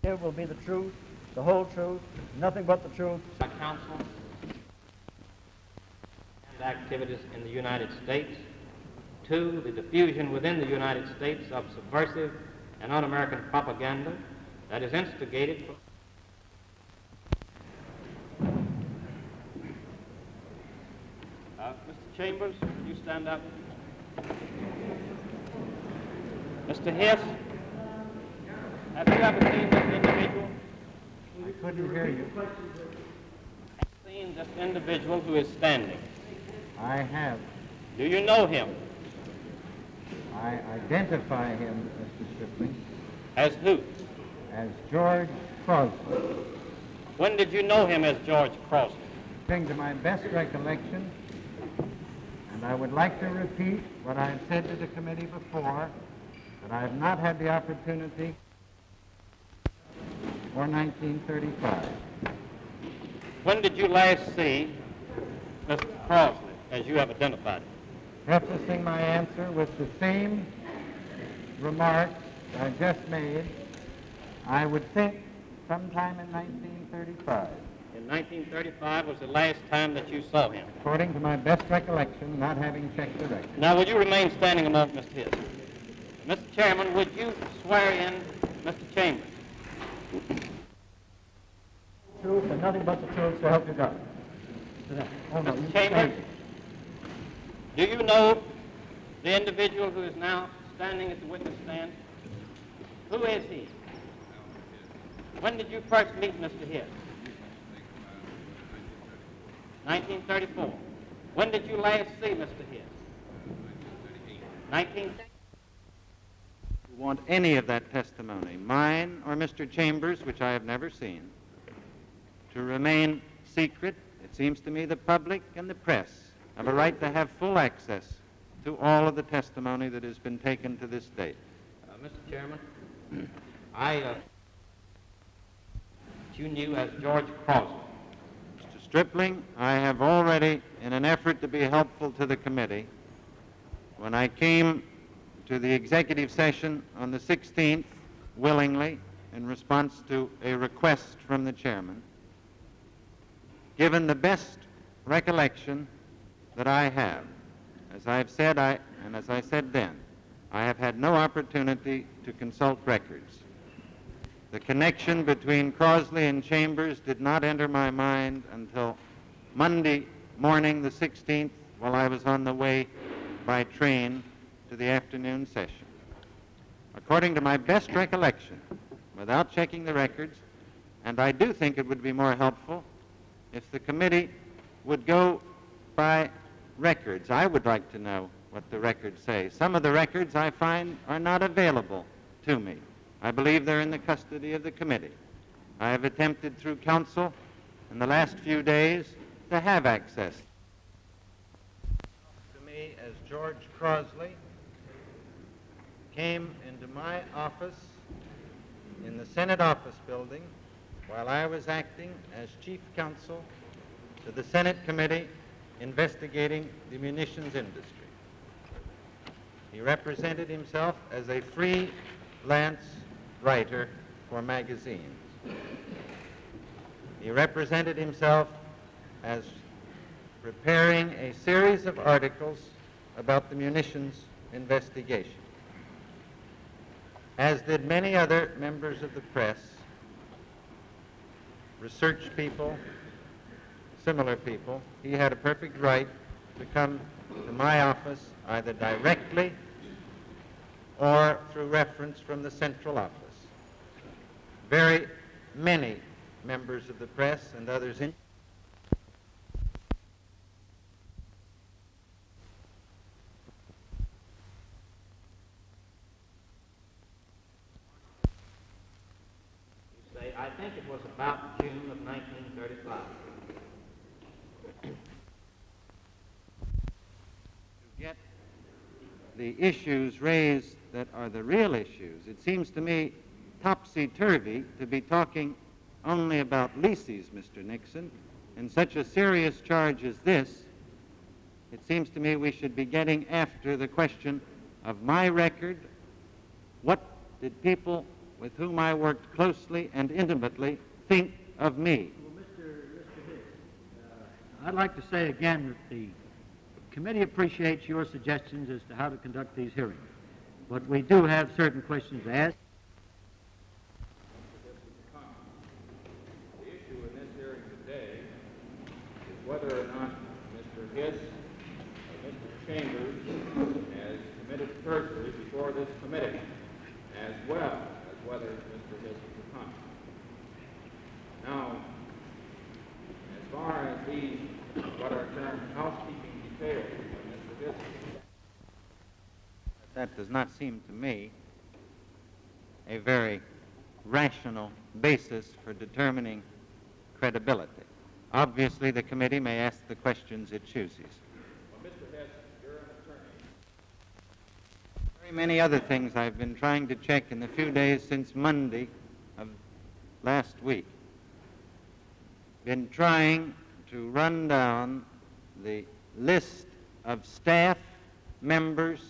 Here will be the truth, the whole truth, nothing but the truth. By counsel and activities in the United States. 2, the diffusion within the United States of subversive and un-American propaganda that is instigated from Mr. Chambers, would you stand up? Mr. Hiss, have you ever seen this individual? I couldn't hear you. Have you seen this individual who is standing? I have. Do you know him? I identify him, Mr. Stripling, As who? as George Crosby. When did you know him as George Crosby? According to my best recollection, and I would like to repeat what I have said to the committee before, that I have not had the opportunity for 1935. When did you last see Mr. Crosby, as you have identified him? Prefacing my answer with the same remarks I just made, I would think sometime in 1935. In 1935 was the last time that you saw him. According to my best recollection, not having checked the record. Now, will you remain standing a moment, Mr. Hiss? Mr. Chairman, would you swear in Mr. Chambers? Truth and nothing but the truth, so help you God. Mr. Chambers, do you know the individual who is now standing at the witness stand? Who is he? When did you first meet Mr. Hiss? 1934. When did you last see Mr. Hiss? 1930. You want any of that testimony, mine or Mr. Chambers, which I have never seen, to remain secret? It seems to me the public and the press have a right to have full access to all of the testimony that has been taken to this date. Mr. Chairman, you knew as George Crosby. Mr. Stripling, I have already, in an effort to be helpful to the committee, when I came to the executive session on the 16th, willingly, in response to a request from the chairman, given the best recollection that I have. As I have said, and as I said then, I have had no opportunity to consult records. The connection between Crosby and Chambers did not enter my mind until Monday morning, the 16th, while I was on the way by train to the afternoon session. According to my best recollection, without checking the records, and I do think it would be more helpful if the committee would go by records. I would like to know what the records say. Some of the records I find are not available to me. I believe they're in the custody of the committee. I have attempted through counsel in the last few days to have access. To me as George Crosby came into my office in the Senate office building while I was acting as chief counsel to the Senate committee investigating the munitions industry. He represented himself as a freelance writer for magazines. He represented himself as preparing a series of articles about the munitions investigation. As did many other members of the press, research people, similar people. He had a perfect right to come to my office either directly or through reference from the central office. Very many members of the press and others in I think it was about June of 1935. to get the issues raised that are the real issues. It seems to me topsy-turvy to be talking only about leases, Mr. Nixon, and such a serious charge as this. It seems to me we should be getting after the question of my record. What did people with whom I worked closely and intimately think of me. Well, Mr. Hicks, I'd like to say again that the committee appreciates your suggestions as to how to conduct these hearings, but we do have certain questions to ask. The issue in this hearing today is whether or not Mr. Hiss or Mr. Chambers has committed perjury before this committee, as well as whether Mr. Hiss is a convict. Now, as far as these, what are termed housekeeping details of Mr. Hiss, That does not seem to me a very rational basis for determining credibility. Obviously, the committee may ask the questions it chooses. well, Mr. Hiss, you're an attorney. Very many other things I've been trying to check in the few days since Monday of last week. Been trying to run down the list of staff members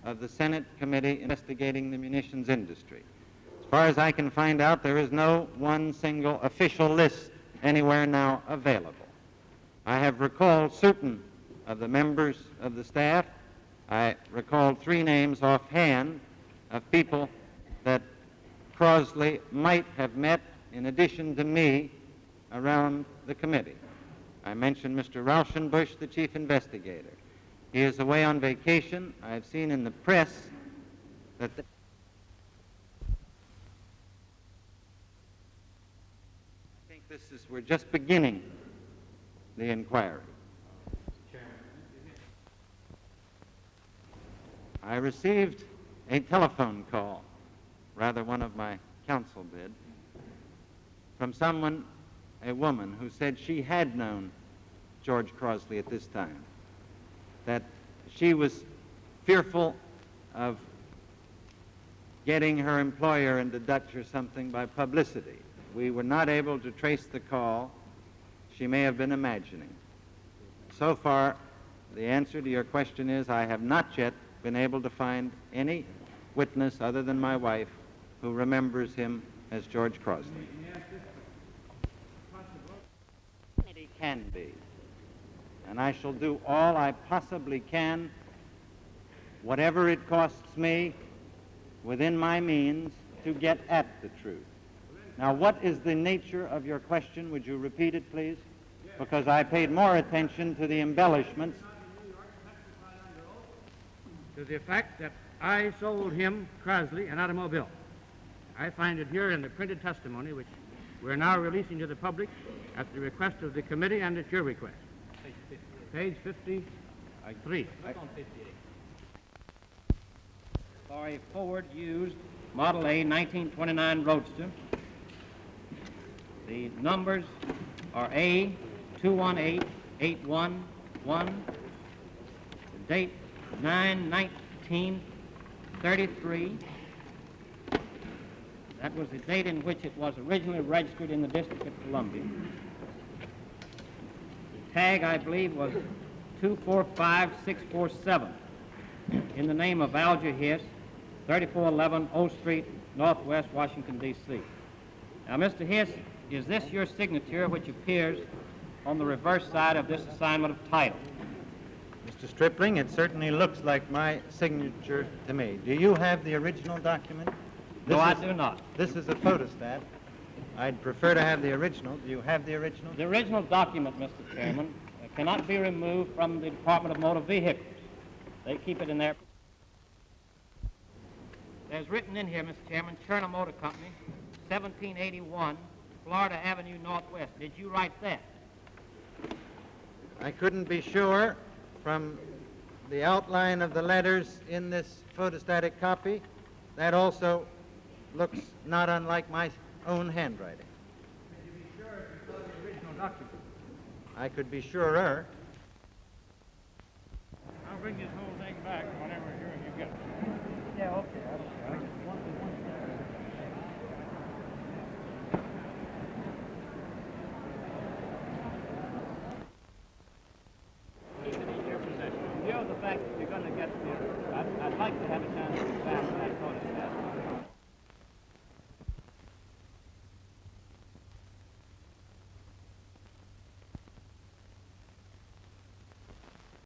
of the Senate Committee investigating the munitions industry. As far as I can find out, there is no one single official list anywhere now available. I have recalled certain of the members of the staff. I recalled 3 names offhand of people that Crosley might have met in addition to me around the committee. I mentioned Mr. Rauschenbusch, the chief investigator. He is away on vacation. I've seen in the press that I think we're just beginning the inquiry. I received a telephone call, rather one of my counsel did, from someone, a woman, who said she had known George Crosley at this time, that she was fearful of getting her employer into Dutch or something by publicity. We were not able to trace the call. She may have been imagining. So far, the answer to your question is I have not yet been able to find any witness other than my wife who remembers him as George Crosley. It can be. And I shall do all I possibly can, whatever it costs me, within my means, to get at the truth. Now, what is the nature of your question? Would you repeat it, please? Because I paid more attention to the embellishments. To the effect that I sold him, Crosley, an automobile. I find it here in the printed testimony, which we're now releasing to the public at the request of the committee and at your request. Page 53. Look on 58. For a Ford used Model A 1929 Roadster. The numbers are A218811. The date 9/19/33. That was the date in which it was originally registered in the District of Columbia. The tag, I believe, was 245647 in the name of Alger Hiss, 3411 O Street, Northwest, Washington, D.C. Now, Mr. Hiss, is this your signature which appears on the reverse side of this assignment of title? Mr. Stripling, it certainly looks like my signature to me. Do you have the original document? No, I do not. This is a photostat. I'd prefer to have the original. Do you have the original? The original document, Mr. Chairman, cannot be removed from the Department of Motor Vehicles. They keep it in there. There's written in here, Mr. Chairman, Turner Motor Company, 1781, Florida Avenue Northwest. Did you write that? I couldn't be sure from the outline of the letters in this photostatic copy. That also looks not unlike my own handwriting. Could you be sure if you saw the original document? I could be surer. I'll bring this whole thing back whenever you get it. Yeah, okay.